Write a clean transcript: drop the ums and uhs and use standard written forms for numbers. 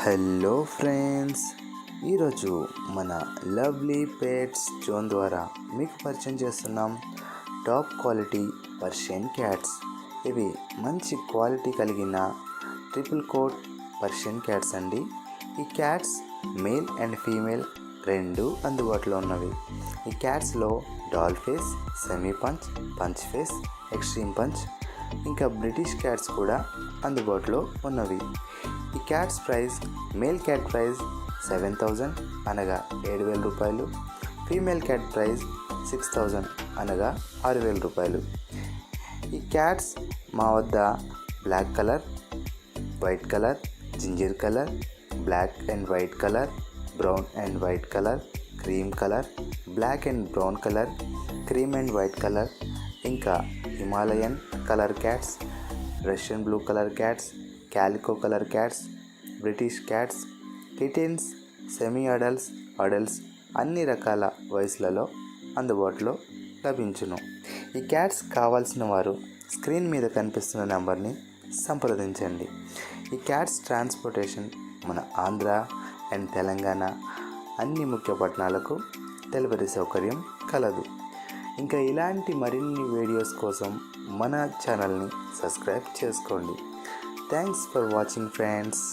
Hello friends, ఈరోజు మన lovely pets zone ద్వారా మీకు పరిచయం చేస్తున్నాం టాప్ క్వాలిటీ పర్షియన్ క్యాట్స్. ఇవి మంచి క్వాలిటీ కలిగిన ట్రిపుల్ కోట్ పర్షియన్ క్యాట్స్ అండి. ఈ క్యాట్స్ మేల్ అండ్ ఫీమేల్ రెండు అందుబాటులో ఉన్నవి. ఈ క్యాట్స్లో doll face, semi punch, punch face, extreme punch, ఇంకా బ్రిటిష్ క్యాట్స్ కూడా అందుబాటులో ఉన్నవి. ఈ cats price, male cat price 7,000 అనగా 7,000 రూపాయలు, ఫీమేల్ క్యాట్ ప్రైస్ 6,000 అనగా 6,000 రూపాయలు. ఈ క్యాట్స్ మా వద్ద black colour, white colour, ginger colour, black and white colour, brown and white colour, cream colour, black and brown colour, cream and white colour, ఇంకా Himalayan colour cats, Russian blue colour cats, calico colour cats, British cats, kittens, semi adults, adults అన్ని రకాల వయసులలో అందుబాటులో లభించును. ఈ cats కావాల్సిన వారు screen మీద కనిపిస్తున్న నెంబర్ని సంప్రదించండి. ఈ క్యాట్స్ ట్రాన్స్పోర్టేషన్ మన ఆంధ్ర అండ్ తెలంగాణ అన్ని ముఖ్య పట్టణాలకు డెలివరీ సౌకర్యం కలదు. ఇంకా ఇలాంటి మరిన్ని వీడియోస్ కోసం మన ఛానల్ని సబ్స్క్రైబ్ చేసుకోండి. Thanks for watching friends.